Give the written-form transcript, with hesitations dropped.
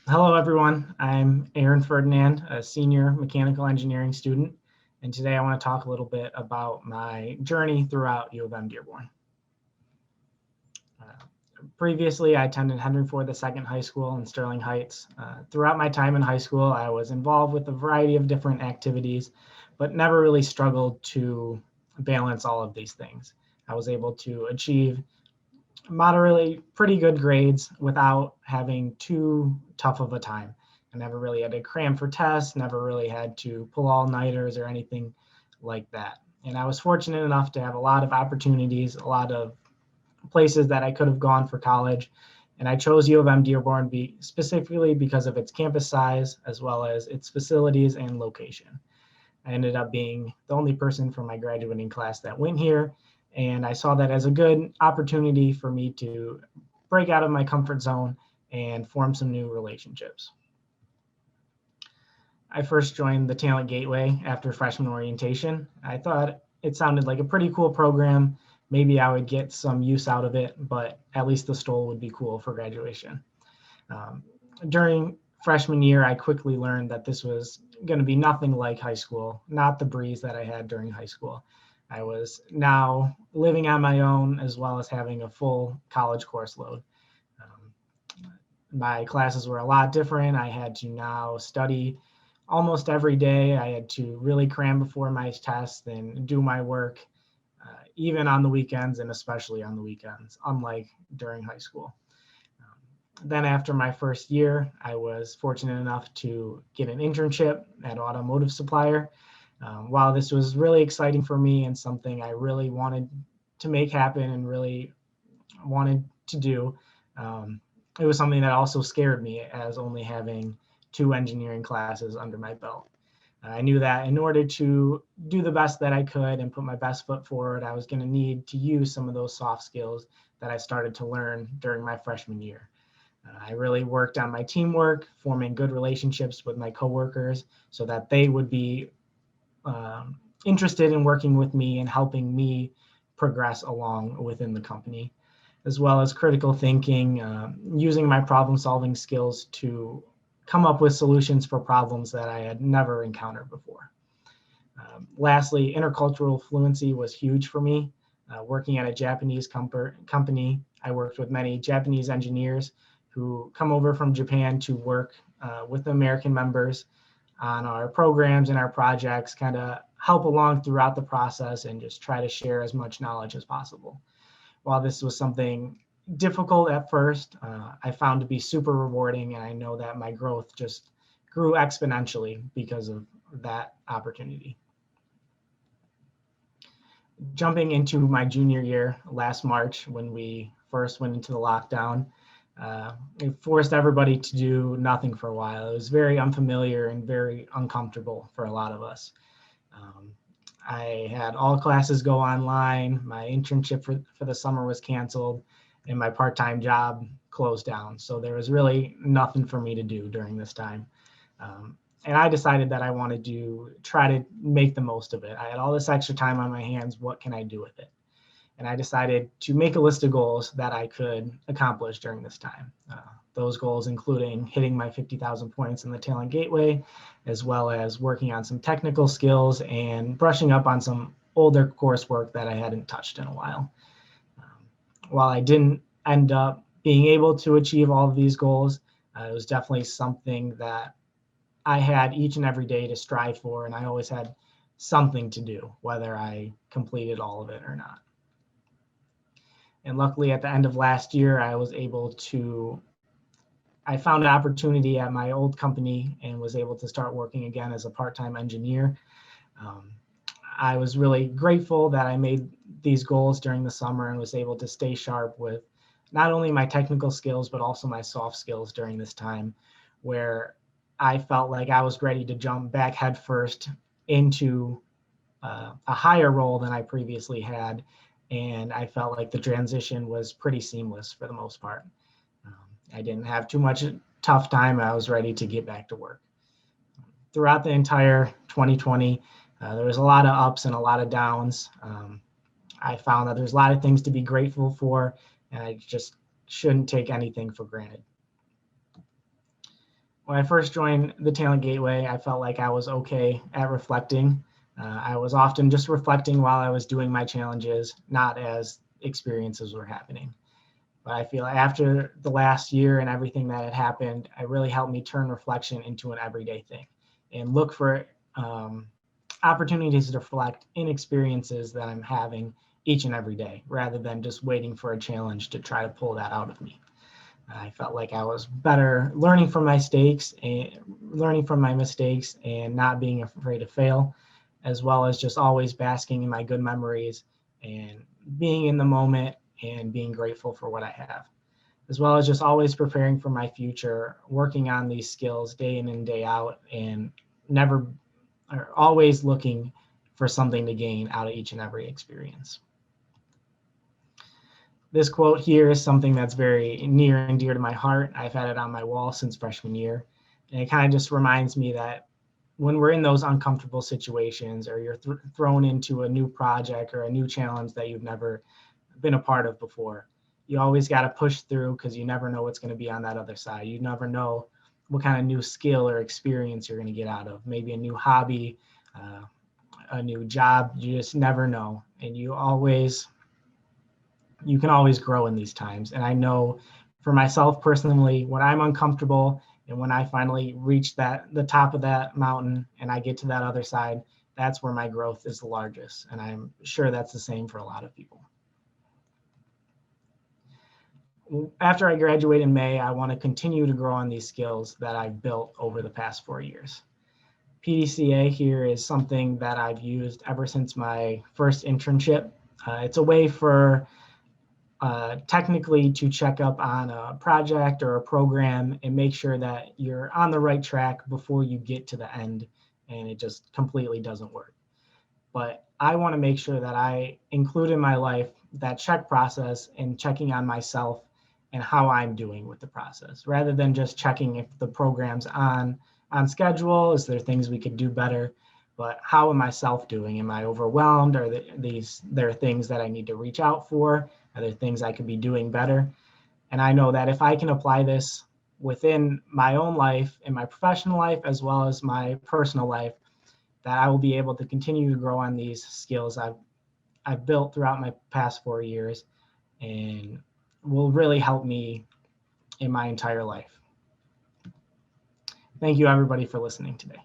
Hello, everyone. I'm Aaron Ferdinand, a senior mechanical engineering student, and today I want to talk a little bit about my journey throughout U of M-Dearborn. Previously, I attended Henry Ford II High School in Sterling Heights. Throughout my time in high school, I was involved with a variety of different activities, but never really struggled to balance all of these things. I was able to achieve moderately pretty good grades without having too tough of a time. I never really had to cram for tests, never really had to pull all-nighters or anything like that. And I was fortunate enough to have a lot of opportunities, a lot of places that I could have gone for college. And I chose U of M Dearborn specifically because of its campus size as well as its facilities and location. I ended up being the only person from my graduating class that went here, and I saw that as a good opportunity for me to break out of my comfort zone and form some new relationships. I first joined the Talent Gateway after freshman orientation. I thought it sounded like a pretty cool program. Maybe I would get some use out of it, but at least the stole would be cool for graduation. Um, During freshman year, I quickly learned that this was going to be nothing like high school, not the breeze that I had during high school. I was now living on my own as well as having a full college course load. My classes were a lot different. I had to now study almost every day. I had to really cram before my tests and do my work, even on the weekends and especially on the weekends, unlike during high school. Then after my first year, I was fortunate enough to get an internship at an automotive supplier. While this was really exciting for me and something I really wanted to make happen and really wanted to do, it was something that also scared me as only having two engineering classes under my belt. I knew that in order to do the best that I could and put my best foot forward, I was going to need to use some of those soft skills that I started to learn during my freshman year. I really worked on my teamwork, forming good relationships with my coworkers so that they would be interested in working with me and helping me progress along within the company, as well as critical thinking, using my problem solving skills to come up with solutions for problems that I had never encountered before. Lastly, intercultural fluency was huge for me. Working at a Japanese company, I worked with many Japanese engineers who come over from Japan to work with American members on our programs and our projects, kind of help along throughout the process and just try to share as much knowledge as possible. While this was something difficult at first, I found to be super rewarding, and I know that my growth just grew exponentially because of that opportunity. Jumping into my junior year last March, when we first went into the lockdown, it forced everybody to do nothing for a while. It was very unfamiliar and very uncomfortable for a lot of us. I had all classes go online. My internship for the summer was canceled, and my part-time job closed down. So there was really nothing for me to do during this time. And I decided that I wanted to try to make the most of it. I had all this extra time on my hands. What can I do with it? And I decided to make a list of goals that I could accomplish during this time. Those goals including hitting my 50,000 points in the Talent Gateway, as well as working on some technical skills and brushing up on some older coursework that I hadn't touched in a while. While I didn't end up being able to achieve all of these goals, it was definitely something that I had each and every day to strive for, and I always had something to do, whether I completed all of it or not. And luckily, at the end of last year, I found an opportunity at my old company and was able to start working again as a part-time engineer. I was really grateful that I made these goals during the summer and was able to stay sharp with not only my technical skills, but also my soft skills during this time, where I felt like I was ready to jump back headfirst into a higher role than I previously had. And I felt like the transition was pretty seamless for the most part. I didn't have too much tough time. I was ready to get back to work. Throughout the entire 2020, there was a lot of ups and a lot of downs. I found that there's a lot of things to be grateful for, and I just shouldn't take anything for granted. When I first joined the Talent Gateway, I felt like I was okay at reflecting. I was often just reflecting while I was doing my challenges, not as experiences were happening. But I feel after the last year and everything that had happened, it really helped me turn reflection into an everyday thing and look for opportunities to reflect in experiences that I'm having each and every day, rather than just waiting for a challenge to try to pull that out of me. I felt like I was better learning from my mistakes and not being afraid to fail, as well as just always basking in my good memories and being in the moment and being grateful for what I have, as well as just always preparing for my future, working on these skills day in and day out, and never or always looking for something to gain out of each and every experience. This quote here is something that's very near and dear to my heart. I've had it on my wall since freshman year. And it kind of just reminds me that when we're in those uncomfortable situations, or you're thrown into a new project or a new challenge that you've never been a part of before, you always got to push through, because you never know what's going to be on that other side. You never know what kind of new skill or experience you're going to get out of, maybe a new hobby, a new job. You just never know. And you can always grow in these times. And I know for myself personally, when I'm uncomfortable and when I finally reach the top of that mountain and I get to that other side, that's where my growth is the largest. And I'm sure that's the same for a lot of people. After I graduate in May, I want to continue to grow on these skills that I've built over the past 4 years. PDCA here is something that I've used ever since my first internship. It's a way for technically to check up on a project or a program and make sure that you're on the right track before you get to the end and it just completely doesn't work. But I want to make sure that I include in my life that check process and checking on myself and how I'm doing with the process, rather than just checking if the program's on schedule. Is there things we could do better? But how am I self doing? Am I overwhelmed? Are there things that I need to reach out for? Are there things I could be doing better? And I know that if I can apply this within my own life, in my professional life, as well as my personal life, that I will be able to continue to grow on these skills I've built throughout my past 4 years, and will really help me in my entire life. Thank you, everybody, for listening today.